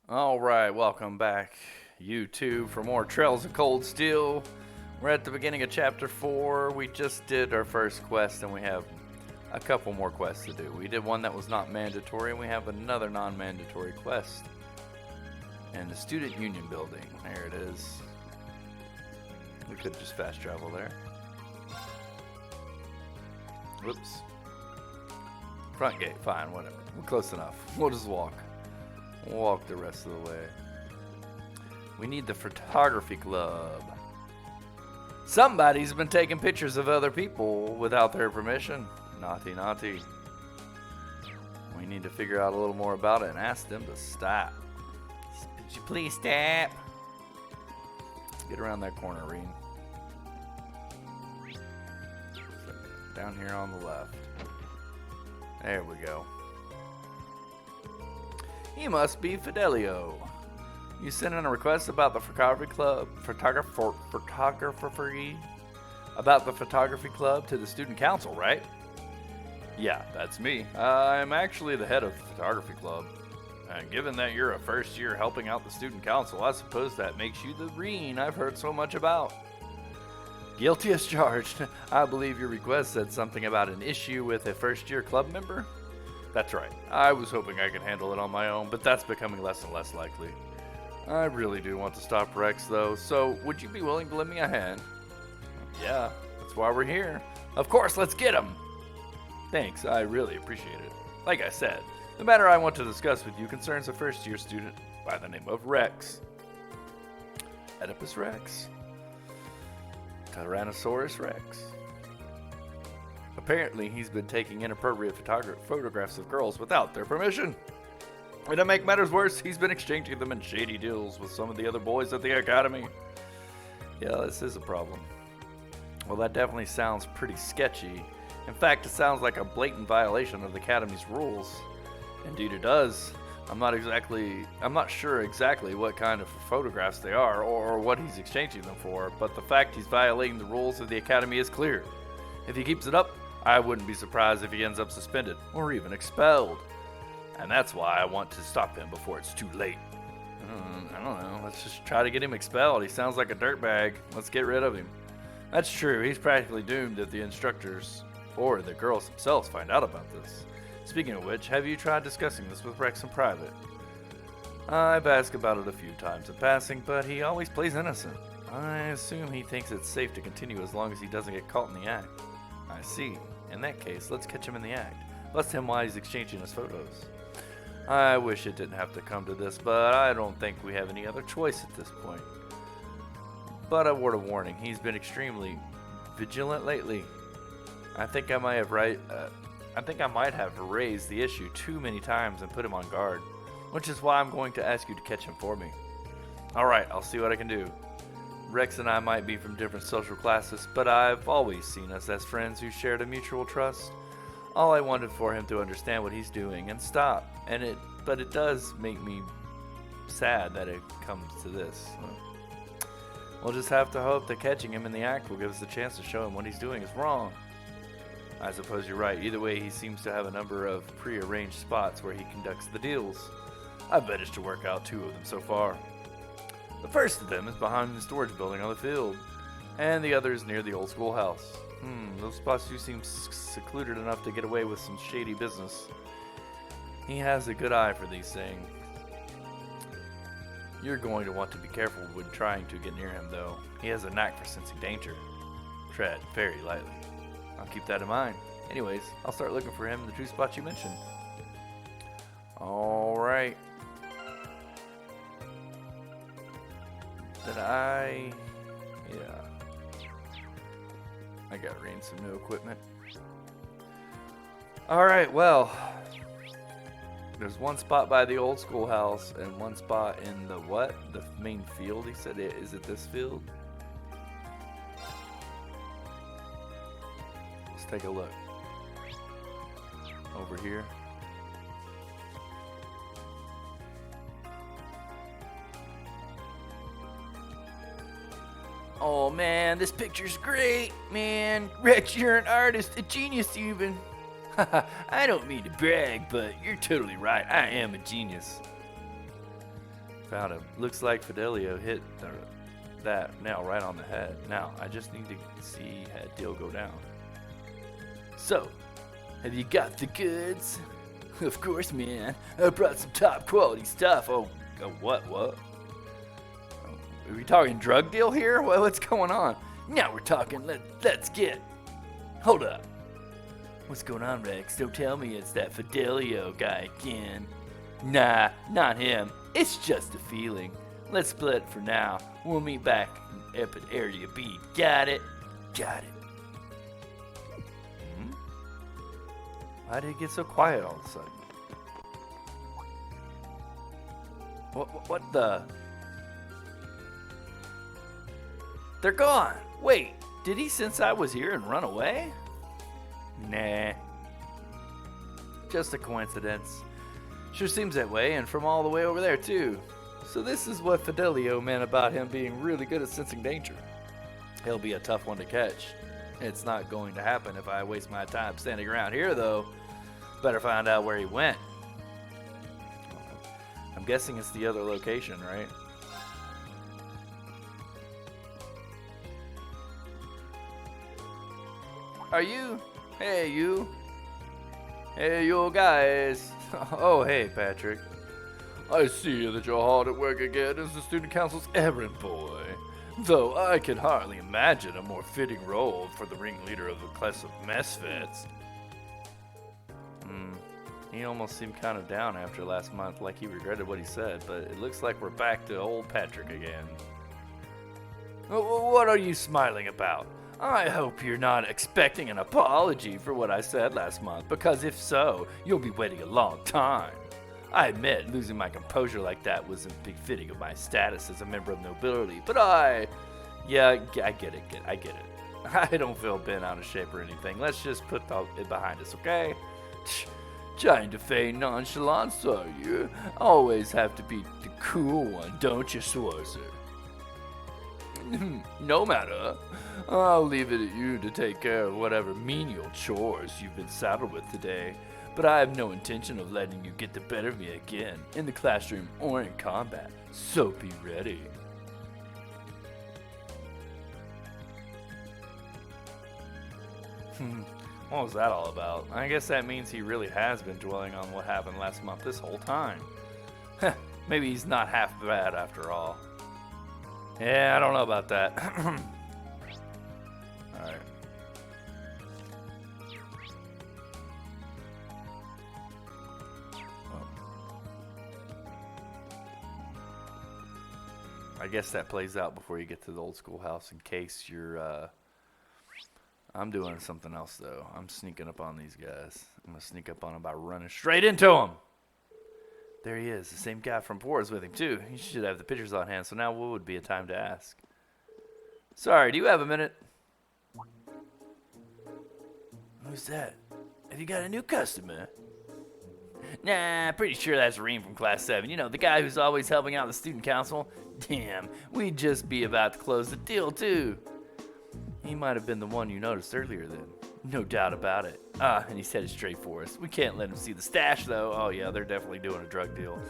All right, welcome back, you two, for more Trails of Cold Steel. We're at the beginning of Chapter 4. We just did our first quest, and we have a couple more quests to do. We did one that was not mandatory, and we have another non-mandatory quest in the Student Union Building. There it is. We could just fast travel there. Whoops. Front gate, fine, whatever. We're close enough. We'll just walk. We'll walk the rest of the way. We need the photography club. Somebody's been taking pictures of other people without their permission. Naughty, naughty. We need to figure out a little more about it and ask them to stop. Could you please stop? Get around that corner, Reen. Down here on the left. There we go. He must be Fidelio. You sent in a request about the photography club, about the photography club to the student council, right? Yeah, that's me. I'm actually the head of the photography club. And given that you're a first year helping out the student council, I suppose that makes you the Reen I've heard so much about. Guilty as charged. I believe your request said something about an issue with a first year club member? That's right. I was hoping I could handle it on my own, but that's becoming less and less likely. I really do want to stop Rex, though, so would you be willing to lend me a hand? Yeah, that's why we're here. Of course, let's get him! Thanks, I really appreciate it. Like I said, the matter I want to discuss with you concerns a first-year student by the name of Rex. Oedipus Rex. Tyrannosaurus Rex. Apparently, he's been taking inappropriate photographs of girls without their permission. And to make matters worse, he's been exchanging them in shady deals with some of the other boys at the academy. Yeah, this is a problem. Well, that definitely sounds pretty sketchy. In fact, it sounds like a blatant violation of the academy's rules. Indeed it does. I'm not sure exactly what kind of photographs they are or what he's exchanging them for, but the fact he's violating the rules of the academy is clear. If he keeps it up, I wouldn't be surprised if he ends up suspended or even expelled. And that's why I want to stop him before it's too late. I don't know. Let's just try to get him expelled. He sounds like a dirtbag. Let's get rid of him. That's true. He's practically doomed if the instructors or the girls themselves find out about this. Speaking of which, have you tried discussing this with Rex in private? I've asked about it a few times in passing, but he always plays innocent. I assume he thinks it's safe to continue as long as he doesn't get caught in the act. I see. In that case, let's catch him in the act. Bust him while he's exchanging his photos. I wish it didn't have to come to this, but I don't think we have any other choice at this point. But a word of warning, he's been extremely vigilant lately. I think I might have raised the issue too many times and put him on guard, which is why I'm going to ask you to catch him for me. Alright, I'll see what I can do. Rex and I might be from different social classes, but I've always seen us as friends who shared a mutual trust. All I wanted for him to understand what he's doing and stop, but it does make me sad that it comes to this. We'll just have to hope that catching him in the act will give us a chance to show him what he's doing is wrong. I suppose you're right. Either way, he seems to have a number of pre-arranged spots where he conducts the deals. I've managed to work out 2 of them so far. The first of them is behind the storage building on the field, and the other is near the old schoolhouse. Those spots do seem secluded enough to get away with some shady business. He has a good eye for these things. You're going to want to be careful when trying to get near him, though. He has a knack for sensing danger. Tread very lightly. I'll keep that in mind. Anyways, I'll start looking for him in the 2 spots you mentioned. Alright. Yeah. I gotta read some new equipment. Alright, well. There's 1 spot by the old schoolhouse and 1 spot in the what? The main field, he said. Is it this field? Let's take a look. Over here. Oh man, this picture's great, man. Rex, you're an artist, a genius even. I don't mean to brag, but you're totally right. I am a genius. Found him. Looks like Fidelio hit that nail right on the head. Now, I just need to see that deal go down. So, have you got the goods? Of course, man. I brought some top quality stuff. Oh what? Oh, are we talking drug deal here? What's going on? Now we're talking. Let's get. Hold up. What's going on, Rex? Don't tell me it's that Fidelio guy again. Nah, not him. It's just a feeling. Let's split for now. We'll meet back up at Area B. Got it? Got it. Why did it get so quiet all of a sudden? What the? They're gone. Wait, did he sense I was here and run away? Nah. Just a coincidence. Sure seems that way, and from all the way over there, too. So this is what Fidelio meant about him being really good at sensing danger. He'll be a tough one to catch. It's not going to happen if I waste my time standing around here, though. Better find out where he went. I'm guessing it's the other location, right? Are you? Hey, you. Hey, you guys. Oh, hey, Patrick. I see that you're hard at work again as the student council's errand boy. Though I can hardly imagine a more fitting role for the ringleader of a class of misfits. He almost seemed kind of down after last month, like he regretted what he said, but it looks like we're back to old Patrick again. What are you smiling about? I hope you're not expecting an apology for what I said last month, because if so, you'll be waiting a long time. I admit losing my composure like that wasn't befitting of my status as a member of nobility, but I get it. I don't feel bent out of shape or anything. Let's just put it behind us, okay? Trying to feign nonchalance, are you? Always have to be the cool one, don't you, Schwarzer? No matter. I'll leave it at you to take care of whatever menial chores you've been saddled with today. But I have no intention of letting you get the better of me again, in the classroom or in combat. So be ready. What was that all about? I guess that means he really has been dwelling on what happened last month this whole time. Maybe he's not half bad after all. Yeah, I don't know about that. Alright. I guess that plays out before you get to the old schoolhouse in case you're, I'm doing something else, though. I'm sneaking up on these guys. I'm going to sneak up on them by running straight into them. There he is. The same guy from before is with him, too. He should have the pictures on hand, so now what would be a time to ask? Sorry, do you have a minute? Who's that? Have you got a new customer? Nah, pretty sure that's Reem from Class 7. You know, the guy who's always helping out the student council. Damn, we'd just be about to close the deal, too. He might have been the one you noticed earlier then. No doubt about it. And he's headed straight for us. We can't let him see the stash, though. Oh, yeah, they're definitely doing a drug deal.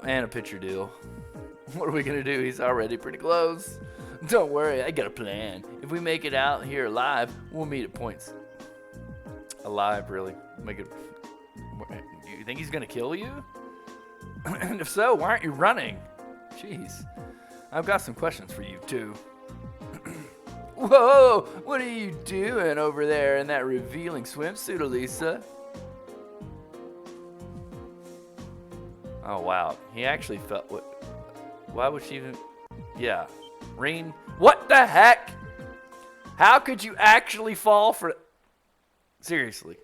And a picture deal. What are we going to do? He's already pretty close. Don't worry, I got a plan. If we make it out here alive, we'll meet at points. Alive, really? Make it... You think he's going to kill you? And if so, why aren't you running? Jeez. I've got some questions for you, too. Whoa! What are you doing over there in that revealing swimsuit, Elisa? Oh, wow. He actually felt... Why would she even... Yeah. Reem, what the heck? How could you actually fall for... Seriously.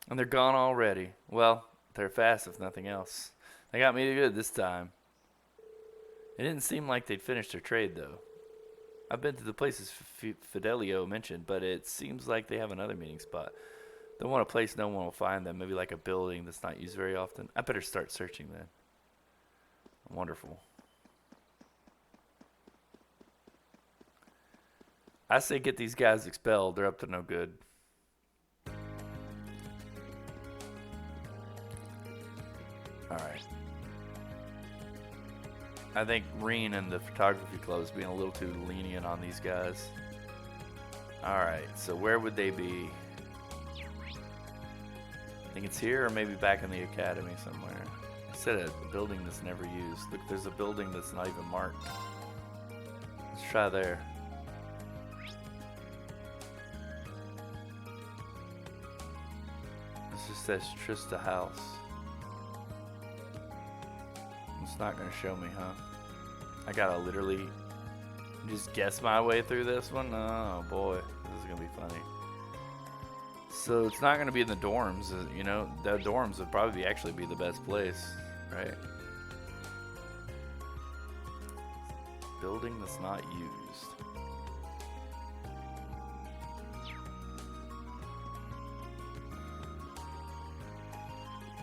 And they're gone already. Well, they're fast if nothing else. They got me good this time. It didn't seem like they'd finished their trade, though. I've been to the places Fidelio mentioned, but it seems like they have another meeting spot. They want a place no one will find them, maybe like a building that's not used very often. I better start searching then. Wonderful. I say get these guys expelled. They're up to no good. Alright. I think Reen and the photography club is being a little too lenient on these guys. Alright, so where would they be? I think it's here or maybe back in the academy somewhere. I said a building that's never used. Look, there's a building that's not even marked. Let's try there. This just says Trista House. It's not gonna show me, huh? I gotta literally just guess my way through this one. Oh boy, this is gonna be funny. So it's not gonna be in the dorms, you know. The dorms would probably actually be the best place, right? Building that's not used.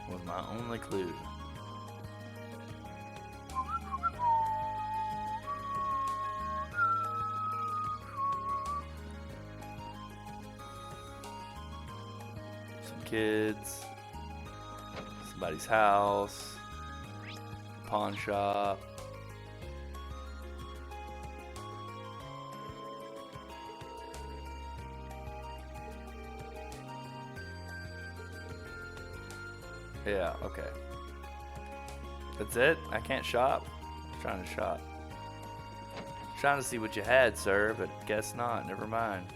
Was my only clue. Kids, somebody's house, pawn shop. Yeah, okay. That's it? I can't shop? I'm trying to shop. Trying to see what you had, sir, but guess not. Never mind.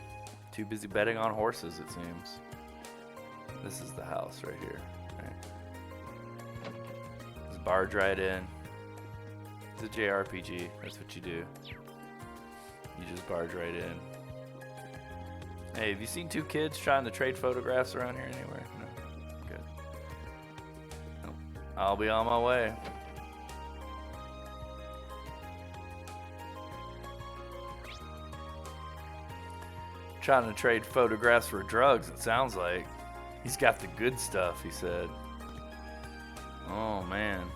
Too busy betting on horses, it seems. This is the house right here. Right. Just barge right in. It's a JRPG. That's what you do. You just barge right in. Hey, have you seen two kids trying to trade photographs around here anywhere? No. Good. No. I'll be on my way. Trying to trade photographs for drugs, it sounds like. He's got the good stuff, he said. Oh, man.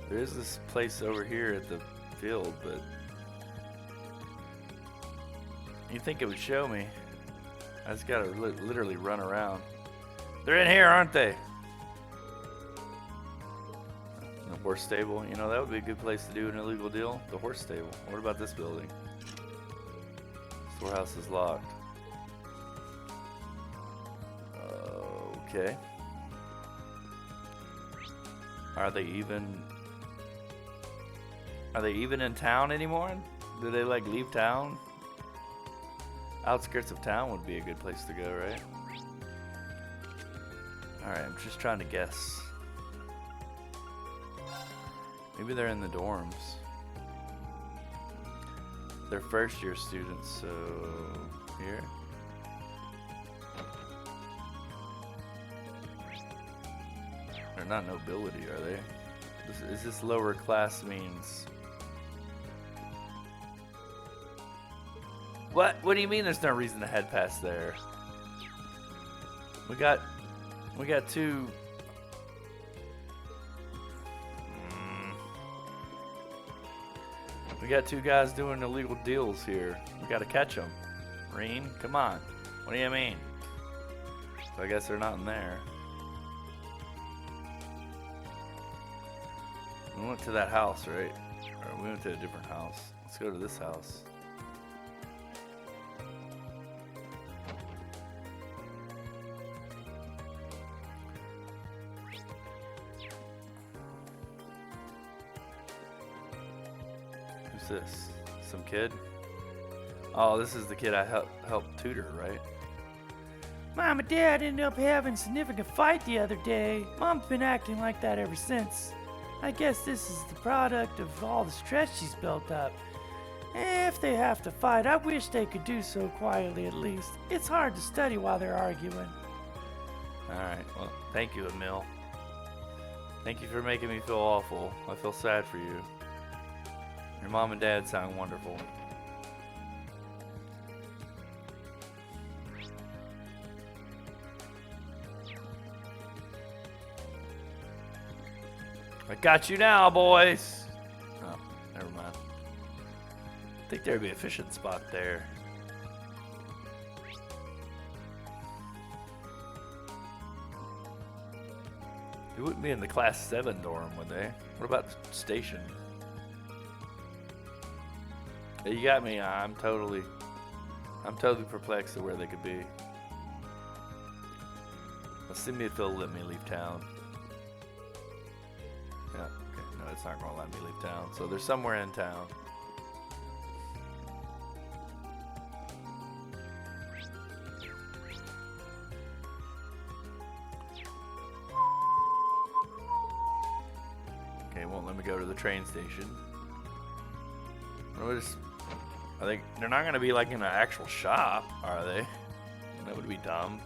There is this place over here at the field, but you'd think it would show me. I just gotta literally run around. They're in here, aren't they? The horse stable. You know, that would be a good place to do an illegal deal. The horse stable. What about this building? Storehouse is locked. Okay. Are they even in town anymore? Do they like leave town? Outskirts of town would be a good place to go, right? Alright, I'm just trying to guess. Maybe they're in the dorms. They're first year students, so here. They're not nobility, are they? Is this lower class means? What do you mean there's no reason to head past there? We got two. We got two guys doing illegal deals here. We gotta catch them. Reen, come on. What do you mean? So I guess they're not in there. We went to that house, right? Or we went to a different house. Let's go to this house. This? Some kid? Oh, this is the kid I helped tutor, right? Mom and Dad ended up having a significant fight the other day. Mom's been acting like that ever since. I guess this is the product of all the stress she's built up. If they have to fight, I wish they could do so quietly at least. It's hard to study while they're arguing. Alright, well, thank you, Emil. Thank you for making me feel awful. I feel sad for you. Your mom and dad sound wonderful. I got you now, boys. Oh, never mind. I think there'd be a fishing spot there. They wouldn't be in the class 7 dorm, would they? What about the station? Yeah, you got me. I'm totally perplexed at where they could be. Let's see if they'll let me leave town. Yeah, okay. No, it's not gonna let me leave town. So they're somewhere in town. Okay, it won't let me go to the train station. I think they're not gonna be like in an actual shop, are they? That would be dumb.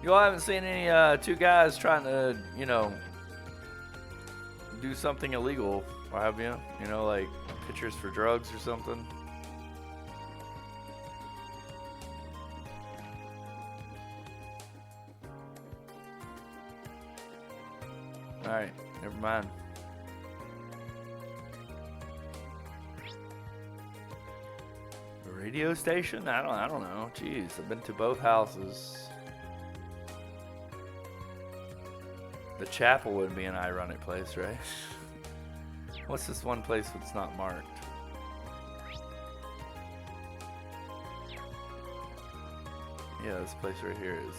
You all haven't seen any two guys trying to, you know, do something illegal, or have you? You know, like pictures for drugs or something? Alright, never mind. A radio station? I don't know. Jeez, I've been to both houses. The chapel would be an ironic place, right? What's this one place that's not marked? Yeah, this place right here is.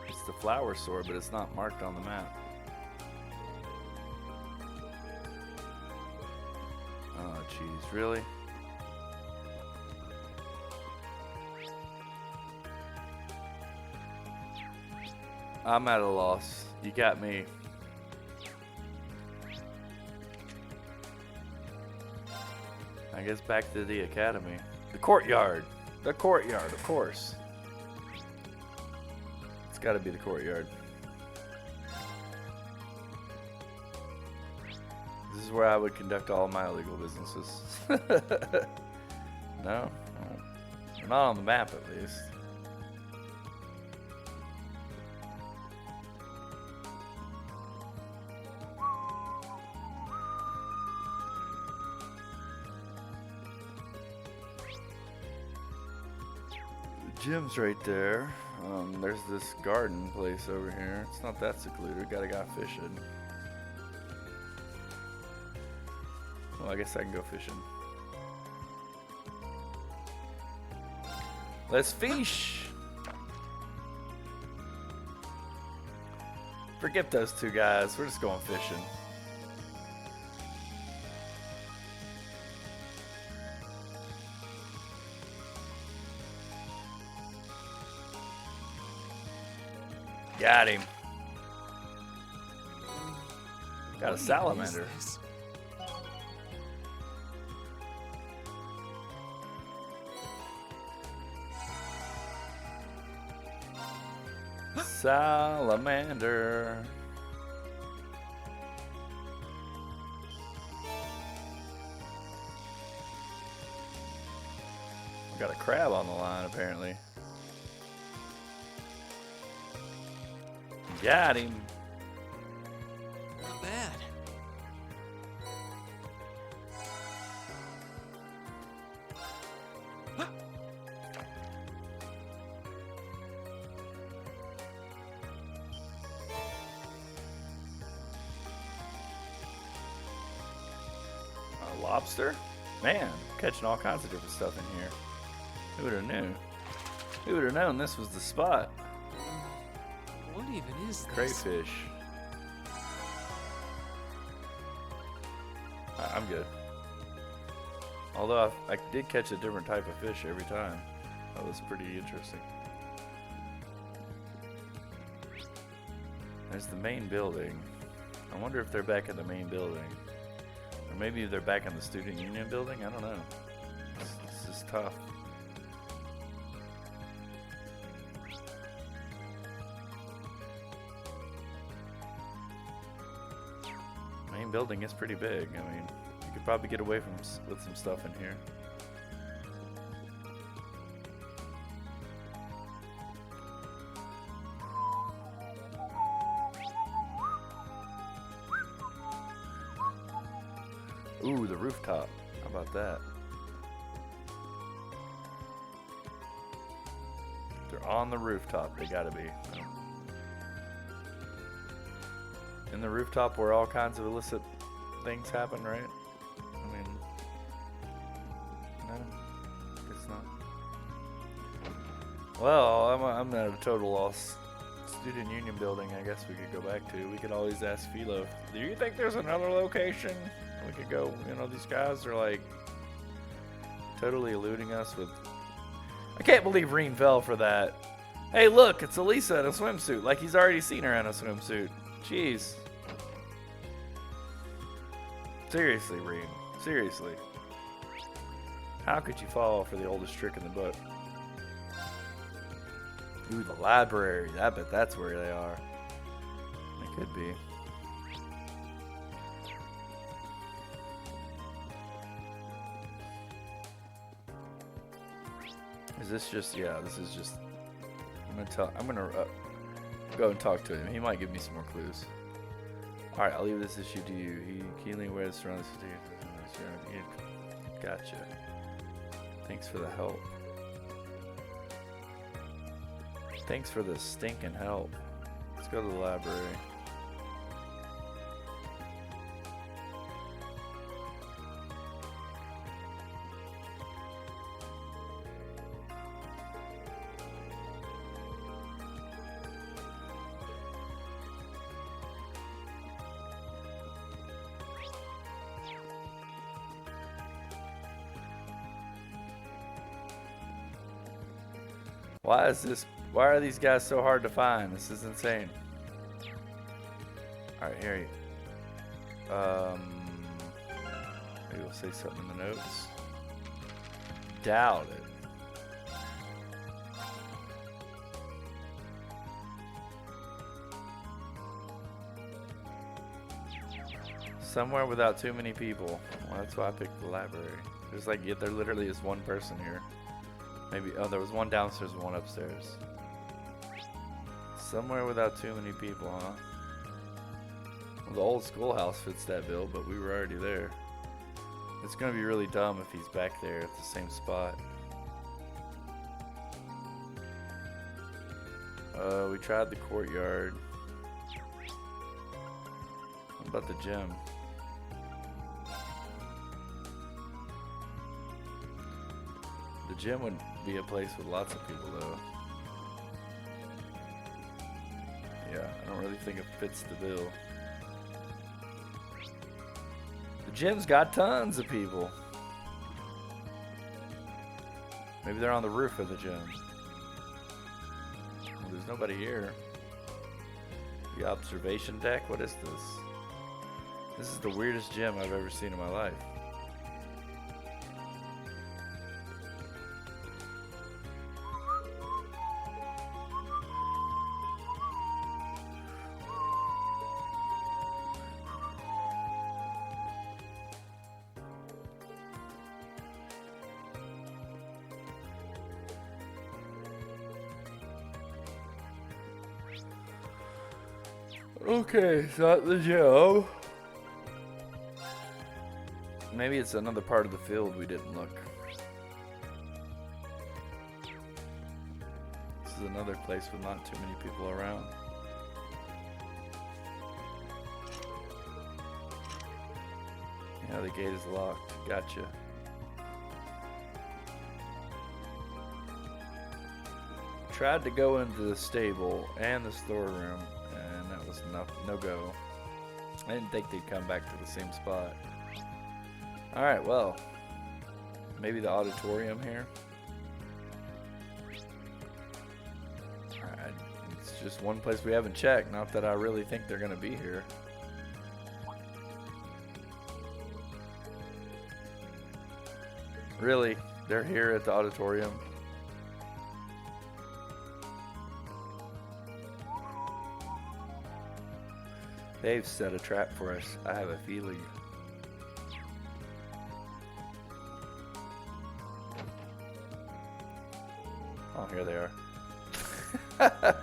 It's the flower store, but it's not marked on the map. Oh, jeez, really? I'm at a loss. You got me. I guess back to the academy. The courtyard. The courtyard, of course. It's got to be the courtyard. This is where I would conduct all my illegal businesses. No? They're not on the map, at least. Gym's right there. There's this garden place over here. It's not that secluded. Got a guy fishing. Well, I guess I can go fishing. Let's fish! Forget those two guys. We're just going fishing. Got him. Got a salamander. Salamander. Got a crab on the line, apparently. Got him. Not bad. A lobster? Man, catching all kinds of different stuff in here. Who would have knew? Who would have known this was the spot? What even is this? Crayfish. I'm good. Although I did catch a different type of fish every time. That was pretty interesting. There's the main building. I wonder if they're back in the main building. Or maybe they're back in the student union building? I don't know. This is tough. main building is pretty big. I mean, you could probably get away with some stuff in here. Ooh, the rooftop. How about that? They're on the rooftop. They gotta be. In the rooftop where all kinds of illicit things happen, right? I mean, no, it's not. Well, I'm at a total loss. Student Union building, I guess we could go back to. We could always ask Philo, do you think there's another location we could go? You know, these guys are like totally eluding us with. I can't believe Reen fell for that. Hey, look, it's Elisa in a swimsuit. Like he's already seen her in a swimsuit. Jeez. Seriously, Reen. Seriously. How could you fall for the oldest trick in the book? Ooh, the library. I bet that's where they are. It could be. Is this just, yeah, this is just, I'm gonna go and talk to him. He might give me some more clues. Alright, I'll leave this issue to you. He keenly aware of the surroundings. Gotcha. Thanks for the help. Thanks for the stinking help. Let's go to the library. Why are these guys so hard to find? This is insane. Alright, here maybe we'll say something in the notes. Doubt it. Somewhere without too many people. Well, that's why I picked the library. There's like, there literally is one person here. Maybe, oh, there was one downstairs and one upstairs. Somewhere without too many people, huh? Well, the old schoolhouse fits that bill, but we were already there. It's gonna be really dumb if he's back there at the same spot. We tried the courtyard. What about the gym? The gym would be a place with lots of people, though. Yeah, I don't really think it fits the bill. The gym's got tons of people. Maybe they're on the roof of the gym. Well, there's nobody here. The observation deck? What is this? This is the weirdest gym I've ever seen in my life. Okay, it's not the gym. Maybe it's another part of the field we didn't look. This is another place with not too many people around. Yeah, the gate is locked. Gotcha. Tried to go into the stable and the storeroom, and that was no go. I didn't think they'd come back to the same spot. Alright, well, maybe the auditorium here. Alright, it's just one place we haven't checked, not that I really think they're gonna be here. Really? They're here at the auditorium? They've set a trap for us. I have a feeling. Oh, here they are.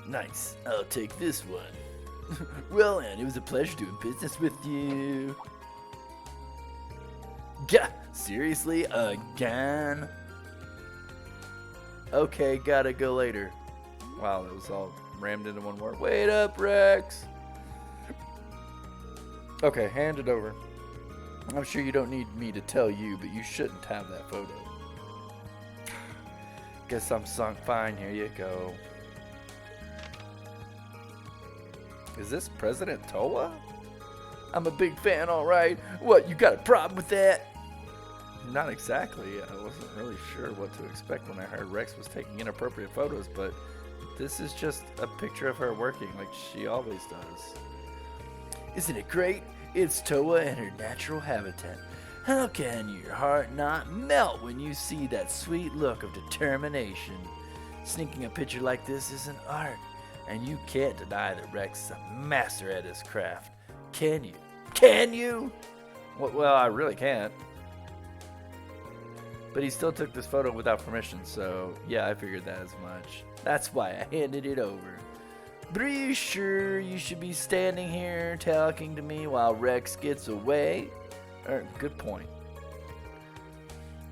Nice. I'll take this one. Well, Anne, it was a pleasure doing business with you. Gah! Seriously? Again? Okay, gotta go later. Wow, that was all rammed into one word. Wait up, Rex! Okay, hand it over. I'm sure you don't need me to tell you, but you shouldn't have that photo. Guess I'm sunk fine. Here you go. Is this President Toa? I'm a big fan, alright. What, you got a problem with that? Not exactly. I wasn't really sure what to expect when I heard Rex was taking inappropriate photos, but this is just a picture of her working like she always does. Isn't it great? It's Toa in her natural habitat. How can your heart not melt when you see that sweet look of determination? Sneaking a picture like this is an art, and you can't deny that Rex is a master at his craft. Can you? Can you? Well, I really can't. But he still took this photo without permission, so yeah, I figured that as much. That's why I handed it over. But are you sure you should be standing here talking to me while Rex gets away? Good point.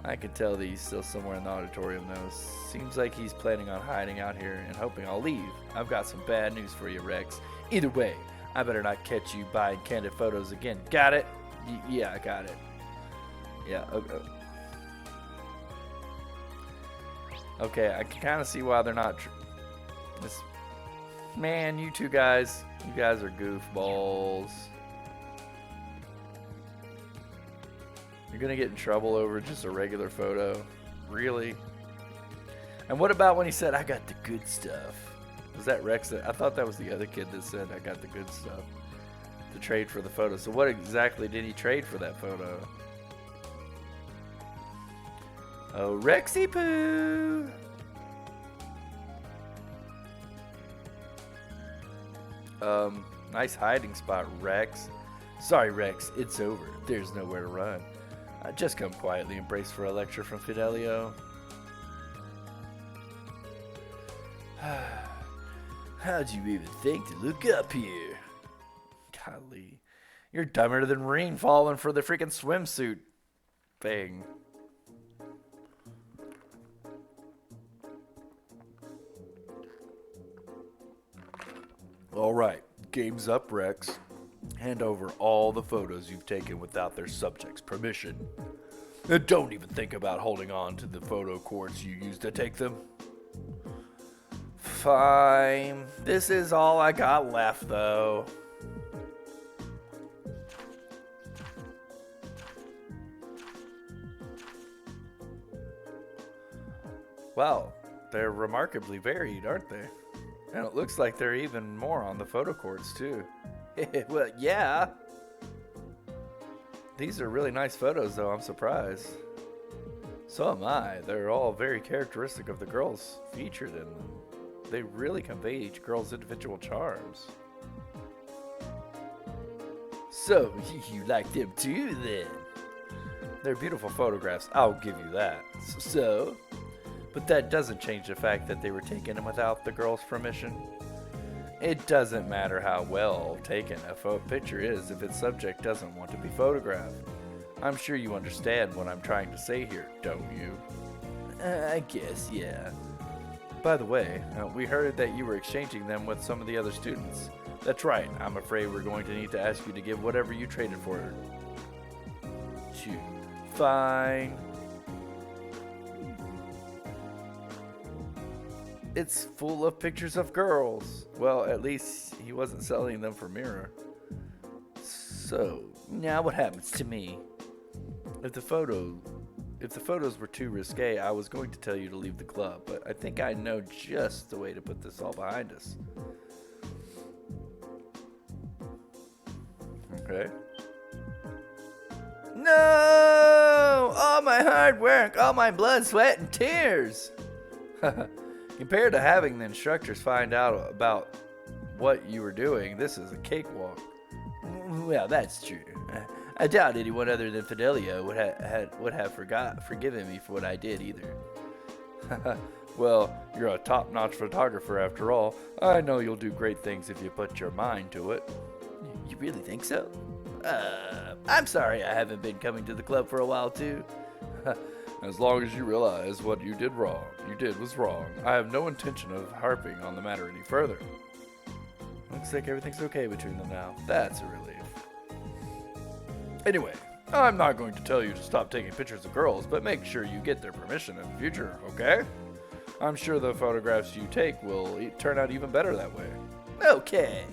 I can tell that he's still somewhere in the auditorium though. Seems like he's planning on hiding out here and hoping I'll leave. I've got some bad news for you, Rex. Either way, I better not catch you buying candid photos again. Got it? Yeah, I got it. Yeah, okay. Okay, I can kind of see why they're not. Man, you two guys, you guys are goofballs. You're gonna get in trouble over just a regular photo? Really? And what about when he said, I got the good stuff? Was that Rex? I thought that was the other kid that said, I got the good stuff to trade for the photo. So what exactly did he trade for that photo? Oh, Rexy Poo! Nice hiding spot, Rex. Sorry, Rex, it's over. There's nowhere to run. Just come quietly and brace for a lecture from Fidelio. How'd you even think to look up here? Golly, you're dumber than Reen falling for the freaking swimsuit thing. All right, game's up, Rex. Hand over all the photos you've taken without their subject's permission. And don't even think about holding on to the photo cords you used to take them. Fine. This is all I got left, though. Wow, they're remarkably varied, aren't they? And it looks like there are even more on the photo cords, too. Well, yeah. These are really nice photos, though. I'm surprised. So am I. They're all very characteristic of the girls featured in them. They really convey each girl's individual charms. So, you like them too, then? They're beautiful photographs, I'll give you that. So? But that doesn't change the fact that they were taken without the girl's permission. It doesn't matter how well taken a picture is if its subject doesn't want to be photographed. I'm sure you understand what I'm trying to say here, don't you? I guess, yeah. By the way, we heard that you were exchanging them with some of the other students. That's right. I'm afraid we're going to need to ask you to give whatever you traded for it. Shoot. Fine. It's full of pictures of girls. Well, at least he wasn't selling them for Mira. So, now what happens to me? If the photos were too risque, I was going to tell you to leave the club, but I think I know just the way to put this all behind us. Okay. No! All my hard work, all my blood, sweat, and tears! Compared to having the instructors find out about what you were doing, this is a cakewalk. Well, that's true. I doubt anyone other than Fidelio would have forgiven me for what I did either. Well, you're a top-notch photographer after all. I know you'll do great things if you put your mind to it. You really think so? I'm sorry I haven't been coming to the club for a while, too. As long as you realize what you did was wrong. I have no intention of harping on the matter any further. Looks like everything's okay between them now. That's a relief. Anyway, I'm not going to tell you to stop taking pictures of girls, but make sure you get their permission in the future, okay? I'm sure the photographs you take will turn out even better that way. Okay.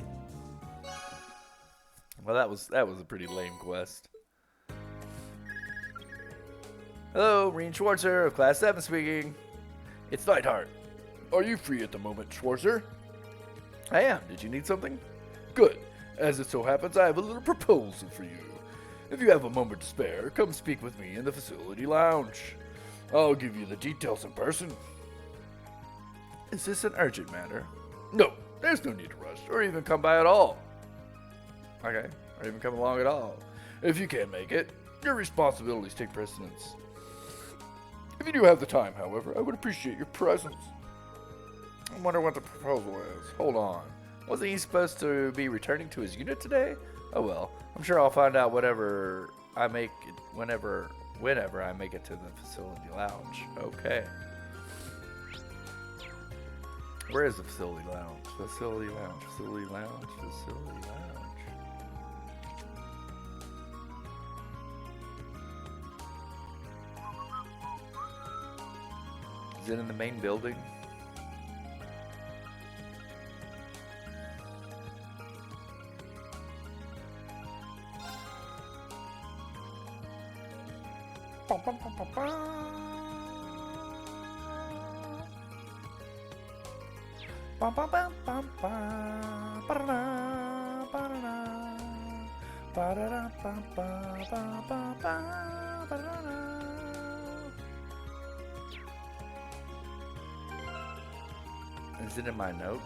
Well, that was a pretty lame quest. Hello, Reen Schwarzer of Class 7 speaking. It's Neidhart. Are you free at the moment, Schwarzer? I am. Did you need something? Good. As it so happens, I have a little proposal for you. If you have a moment to spare, come speak with me in the facility lounge. I'll give you the details in person. Is this an urgent matter? No, there's no need to rush, or even come by at all. Okay, or even come along at all. If you can't make it, your responsibilities take precedence. If you do have the time, however, I would appreciate your presence. I wonder what the proposal is. Hold on. Wasn't he supposed to be returning to his unit today? Oh well, I'm sure I'll find out whenever I make it to the facility lounge. Okay. Where is the facility lounge? Facility lounge, facility lounge, facility lounge. Is it in the main building? Is it in my notes?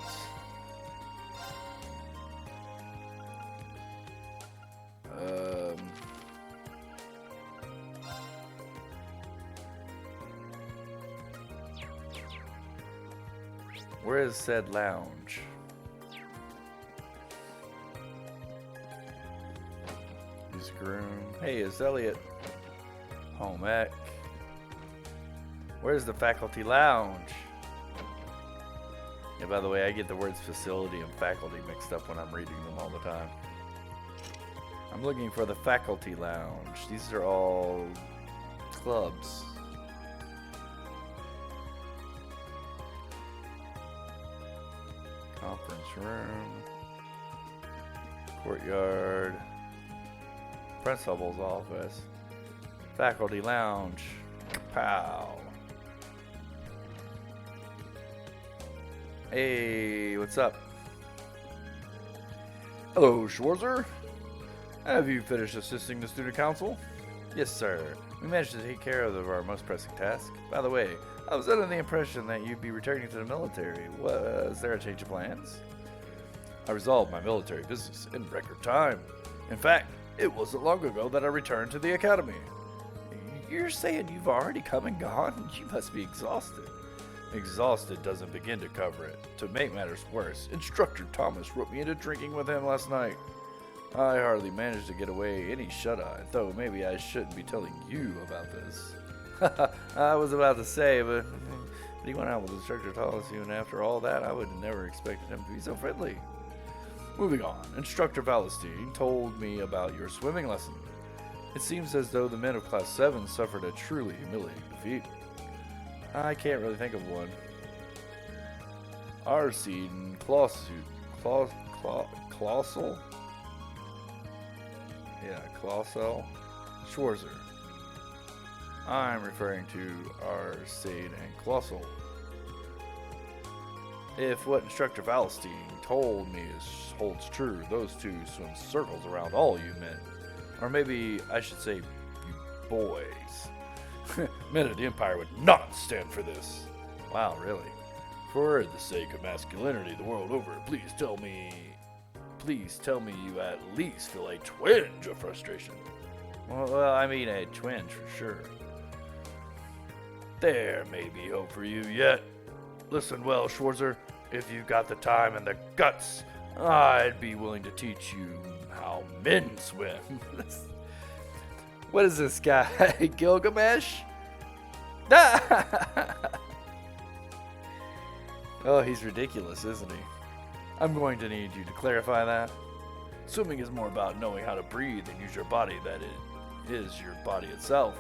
Where is said lounge? His groom. Hey, it's Elliot. Home ec. Where's the faculty lounge? Yeah, by the way, I get the words facility and faculty mixed up when I'm reading them all the time. I'm looking for the faculty lounge. These are all clubs. Conference room. Courtyard. Principal's office. Faculty lounge. Pow. Hey, what's up? Hello, Schwarzer. Have you finished assisting the student council? Yes, sir. We managed to take care of our most pressing task. By the way, I was under the impression that you'd be returning to the military. Was there a change of plans? I resolved my military business in record time. In fact, it wasn't long ago that I returned to the academy. You're saying you've already come and gone? You must be exhausted. Exhausted doesn't begin to cover it. To make matters worse, Instructor Thomas roped me into drinking with him last night. I hardly managed to get away any shut-eye, though maybe I shouldn't be telling you about this. I was about to say, but he went out with Instructor Thomas. Even after all that, I would have never expected him to be so friendly. Moving on, Instructor Valestein told me about your swimming lesson. It seems as though the men of Class 7 suffered a truly humiliating defeat. I can't really think of one. Arseed and Clausel? Yeah, Clausel. Schwarzer. I'm referring to Arseed and Clausel. If what Instructor Valstein told me holds true, those two swim circles around all you men. Or maybe I should say, you boys. Men of the Empire would not stand for this. Wow, really? For the sake of masculinity the world over, please tell me you at least feel a twinge of frustration. Well, I mean a twinge for sure. There may be hope for you yet. Listen well, Schwarzer. If you've got the time and the guts, I'd be willing to teach you how men swim. What is this guy, Gilgamesh? Oh, he's ridiculous, isn't he? I'm going to need you to clarify that. Swimming is more about knowing how to breathe and use your body than it is your body itself.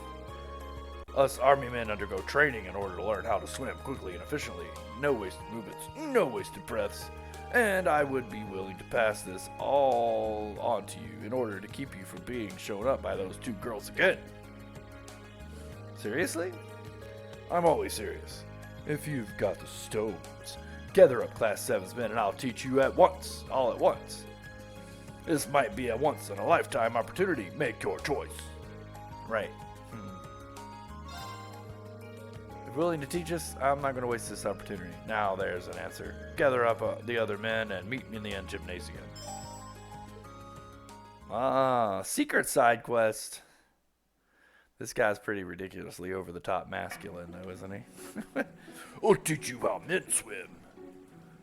Us army men undergo training in order to learn how to swim quickly and efficiently. No wasted movements, no wasted breaths. And I would be willing to pass this all on to you in order to keep you from being shown up by those two girls again. Seriously? I'm always serious. If you've got the stones, gather up Class 7's men and I'll teach you all at once. This might be a once-in-a-lifetime opportunity. Make your choice. Right. If you're willing to teach us, I'm not going to waste this opportunity. Now there's an answer. Gather up the other men and meet me in the end gymnasium. Secret side quest. This guy's pretty ridiculously over-the-top masculine, though, isn't he? I'll teach you how men swim.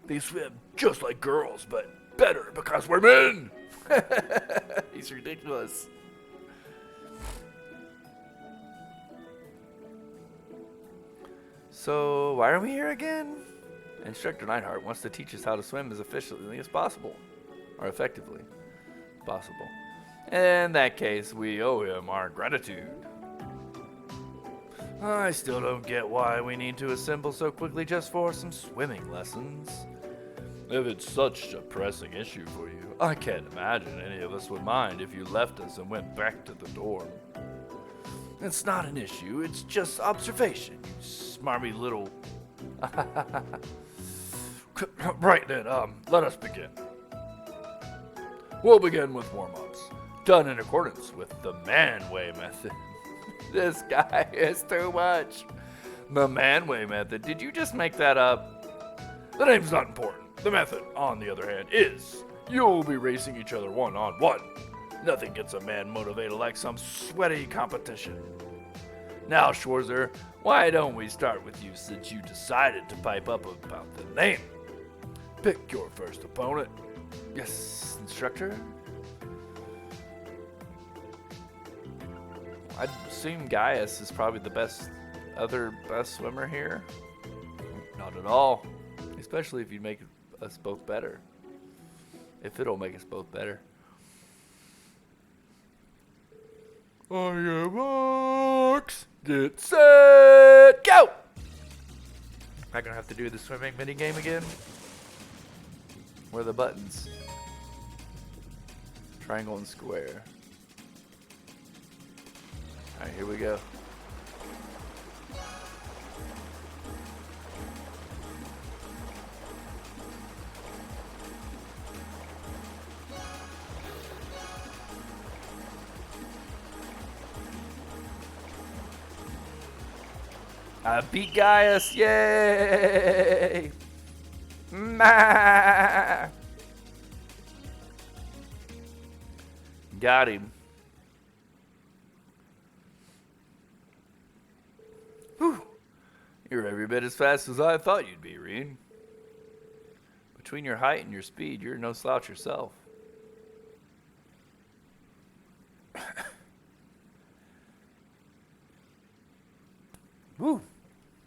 They swim just like girls, but better because we're men. He's ridiculous. So, why are we here again? Instructor Neidhart wants to teach us how to swim as efficiently as possible. Or effectively possible. In that case, we owe him our gratitude. I still don't get why we need to assemble so quickly just for some swimming lessons. If it's such a pressing issue for you, I can't imagine any of us would mind if you left us and went back to the dorm. It's not an issue, it's just observation, you smarmy little... Right then, let us begin. We'll begin with warm-ups, done in accordance with the Manway method. This guy is too much. The Manway method, did you just make that up? The name's not important. The method, on the other hand, is you'll be racing each other one-on-one. Nothing gets a man motivated like some sweaty competition. Now, Schwarzer, why don't we start with you since you decided to pipe up about the name? Pick your first opponent. Yes, instructor? I'd assume Gaius is probably the best swimmer here. Not at all. Especially if you make us both better. If it'll make us both better. On your marks, get set, go! Am I gonna have to do the swimming mini game again? Where are the buttons? Triangle and square. Alright, here we go. I beat Gaius, yay! Got him. Whew. You're every bit as fast as I thought you'd be, Reed. Between your height and your speed, you're no slouch yourself. Woo!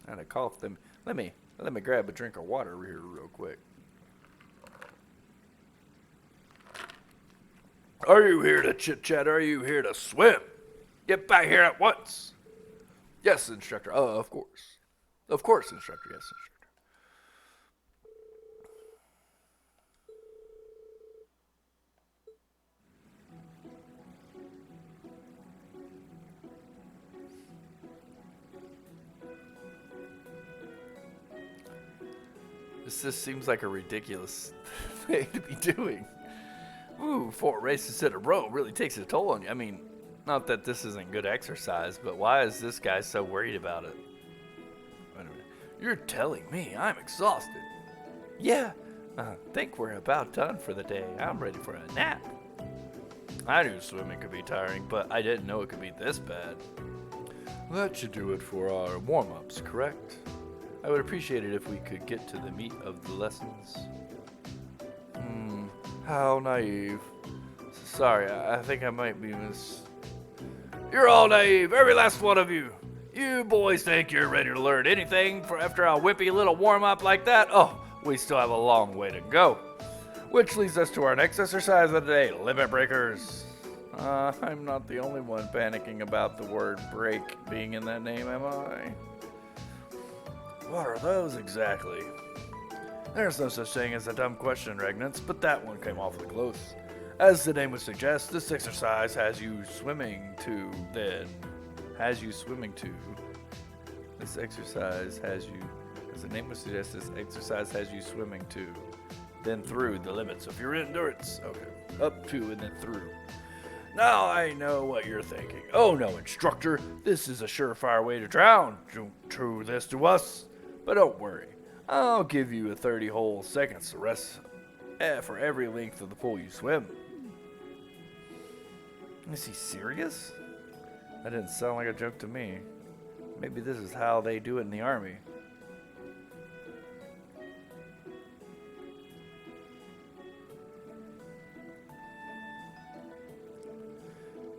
I had a cough. Let me grab a drink of water here real quick. Are you here to chit-chat? Are you here to swim? Get back here at once. Yes, instructor. Oh, of course. Of course, instructor. Yes, instructor. This just seems like a ridiculous thing to be doing. Ooh, 4 races in a row really takes a toll on you. I mean, not that this isn't good exercise, but why is this guy so worried about it? Wait a minute. You're telling me I'm exhausted. Yeah, I think we're about done for the day. I'm ready for a nap. I knew swimming could be tiring, but I didn't know it could be this bad. That should do it for our warm-ups, correct? I would appreciate it if we could get to the meat of the lessons. How naive. Sorry, I think I might be You're all naive, every last one of you. You boys think you're ready to learn anything after a whippy little warm-up like that? Oh, we still have a long way to go. Which leads us to our next exercise of the day, limit breakers. I'm not the only one panicking about the word break being in that name, am I? What are those exactly? There's no such thing as a dumb question, Regnants, but that one came awfully close. As the name would suggest, this exercise has you swimming to, then. Has you swimming to. This exercise has you, as the name would suggest, this exercise has you swimming to, then through the limits of your endurance. Okay, up to and then through. Now I know what you're thinking. Oh no, instructor, this is a surefire way to drown. Don't do this to us. But don't worry, I'll give you a 30 whole seconds to rest for every length of the pool you swim. Is he serious? That didn't sound like a joke to me. Maybe this is how they do it in the army.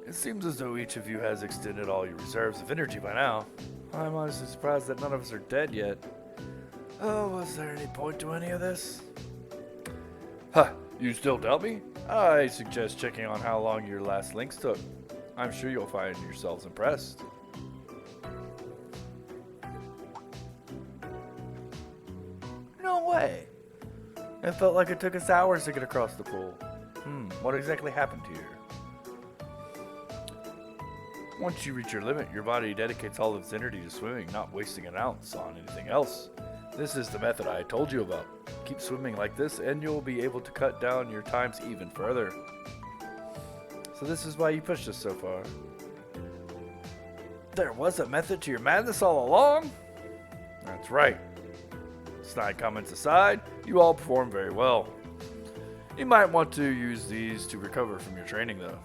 It seems as though each of you has extended all your reserves of energy by now. I'm honestly surprised that none of us are dead yet. Oh, was there any point to any of this? Huh, you still doubt me? I suggest checking on how long your last links took. I'm sure you'll find yourselves impressed. No way! It felt like it took us hours to get across the pool. What exactly happened here? Once you reach your limit, your body dedicates all of its energy to swimming, not wasting an ounce on anything else. This is the method I told you about. Keep swimming like this, and you'll be able to cut down your times even further. So this is why you pushed us so far. There was a method to your madness all along? That's right. Snide comments aside, you all performed very well. You might want to use these to recover from your training, though.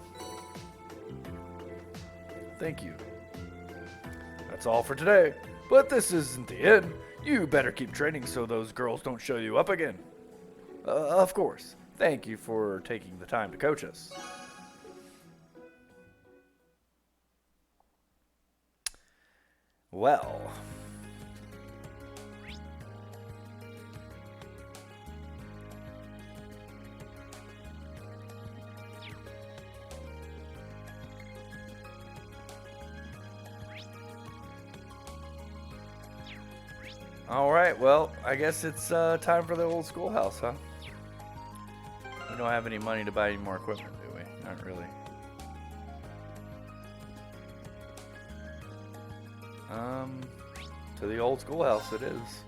Thank you. That's all for today. But this isn't the end. You better keep training so those girls don't show you up again. Of course. Thank you for taking the time to coach us. Well. Alright, well, I guess it's time for the old schoolhouse, huh? We don't have any money to buy any more equipment, do we? Not really. To the old schoolhouse it is.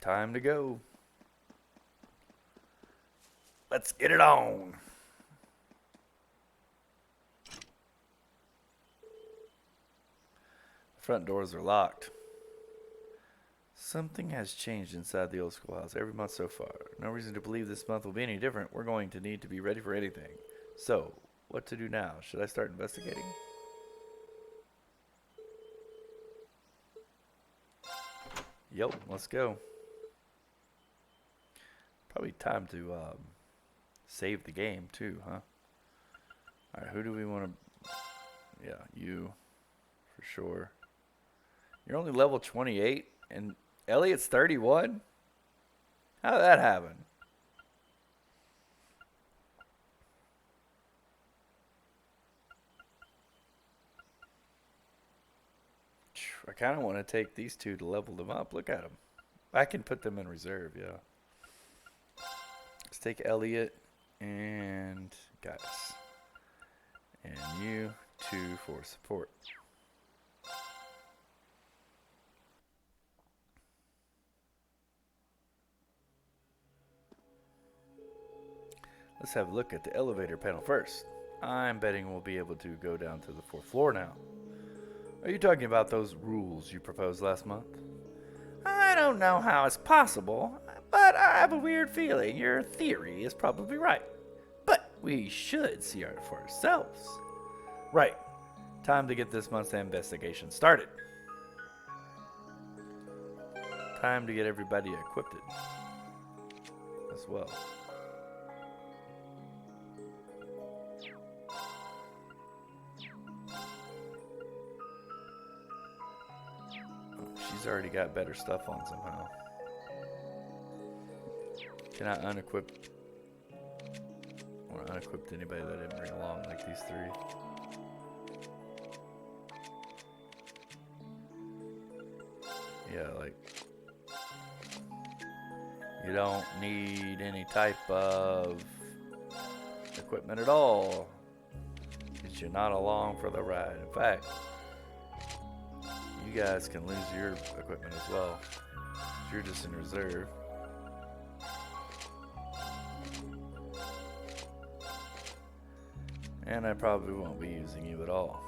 Time to go. Let's get it on. Front doors are locked. Something has changed inside the old schoolhouse every month so far. No reason to believe this month will be any different. We're going to need to be ready for anything. So, what to do now? Should I start investigating? Yep, let's go. Probably time to save the game too, huh? Alright, who do we want to... Yeah, you. For sure. You're only level 28, and Elliot's 31? How did that happen? I kind of want to take these two to level them up. Look at them. I can put them in reserve, yeah. Let's take Elliot and Gaius. And you two for support. Let's have a look at the elevator panel first. I'm betting we'll be able to go down to the 4th floor now. Are you talking about those rules you proposed last month? I don't know how it's possible, but I have a weird feeling your theory is probably right. But we should see it for ourselves. Right. Time to get this month's investigation started. Time to get everybody equipped as well. She's already got better stuff on somehow. Can I unequip? I want to unequip anybody that I didn't bring along, like these three. Yeah, like you don't need any type of equipment at all, because you're not along for the ride. In fact, you guys can lose your equipment as well. You're just in reserve. And I probably won't be using you at all.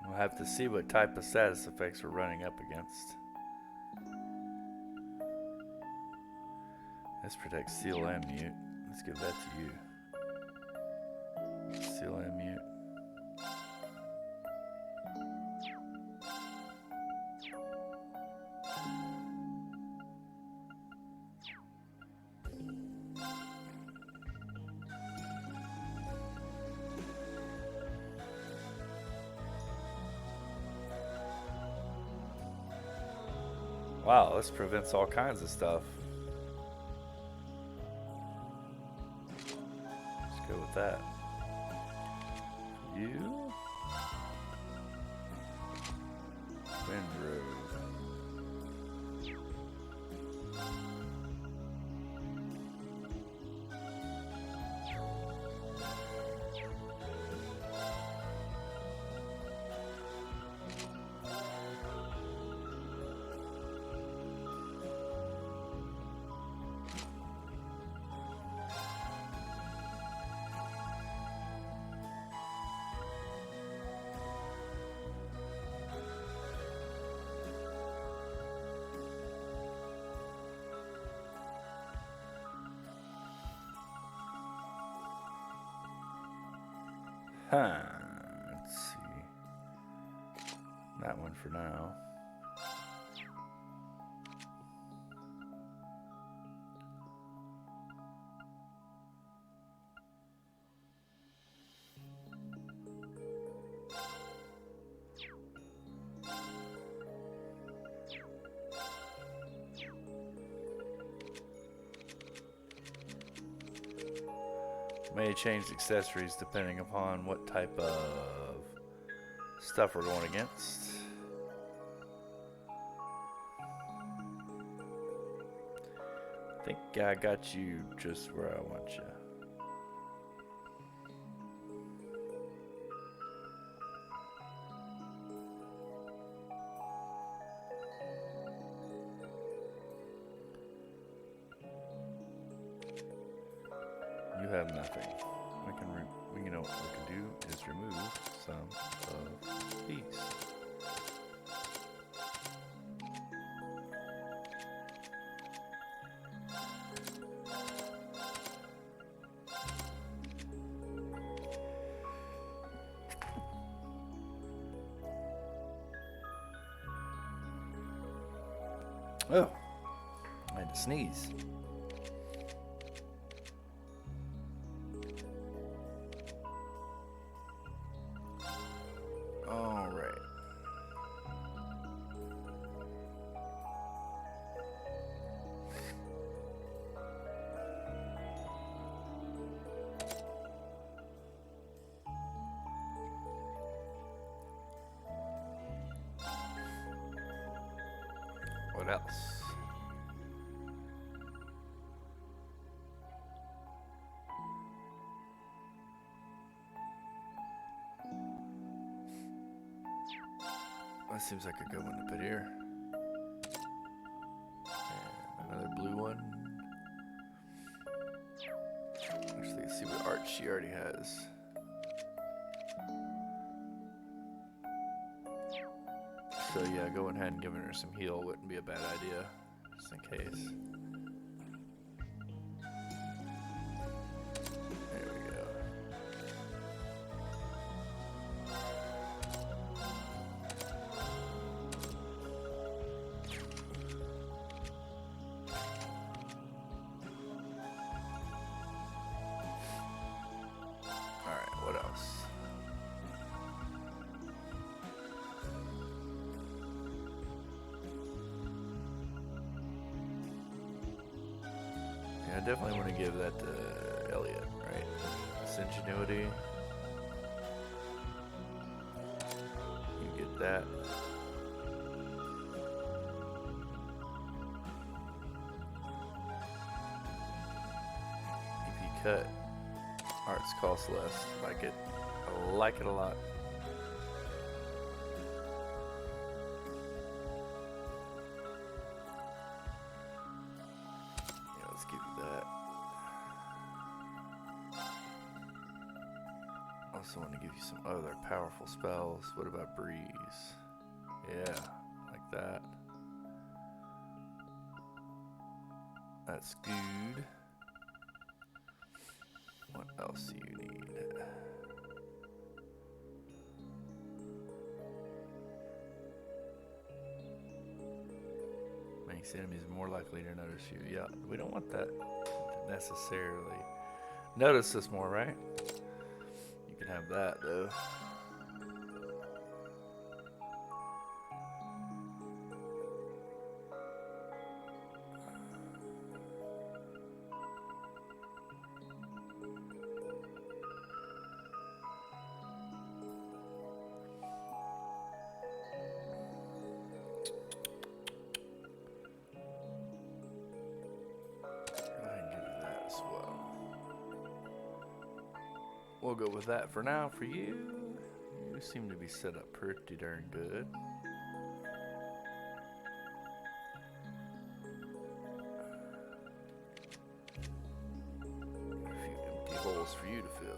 We'll have to see what type of status effects we're running up against. This protects seal and mute. Let's give that to you. Seal and mute. Wow, this prevents all kinds of stuff. Let's go with that. You? Windroad. Let's see. That one for now. May change accessories depending upon what type of stuff we're going against. I think I got you just where I want you. You have nothing. You know what we can do is remove some of these. Oh, I had to sneeze. All right. else? That seems like a good one to put here. And another blue one. Actually, let's see what art she already has. So yeah, going ahead and giving her some heal wouldn't be a bad idea, just in case. There we go. Alright, what else? I definitely want to give that to Elliot, right? This ingenuity. You get that. EP cut. Arts cost less. Like it. I like it a lot. Let's give you that. Also want to give you some other powerful spells. What about Breeze? Yeah, like that. That's good. What else do you need? Makes enemies more likely to notice you. Yeah, we don't want that to necessarily notice us more, right? You can have that though. We'll go with that for now for you. You seem to be set up pretty darn good. A few empty holes for you to fill.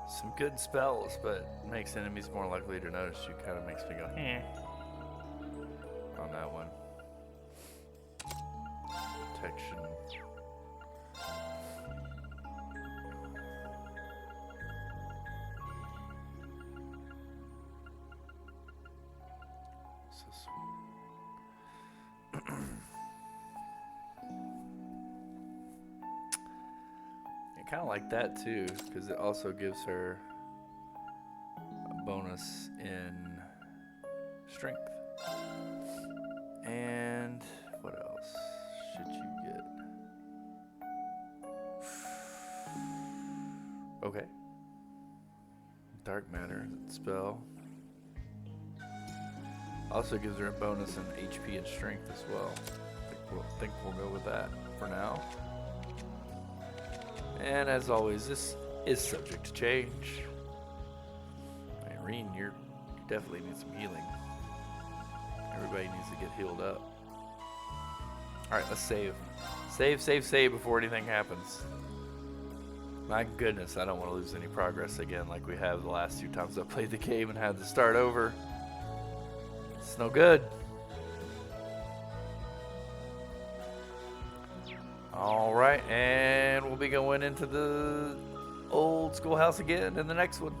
Some good spells, but makes enemies more likely to notice you. Kind of makes me go, eh, on that one. Protection. So sweet. I kind of like that too, because it also gives her a bonus in strength. And what else should you get? Okay. Dark matter spell. Also gives her a bonus in HP and strength as well. I think we'll go with that for now. And as always, this is subject to change. Irene, you definitely need some healing. Everybody needs to get healed up. Alright, let's save. Save before anything happens. My goodness, I don't want to lose any progress again like we have the last 2 times I played the game and had to start over. It's no good. Alright, and we'll be going into the old schoolhouse again in the next one.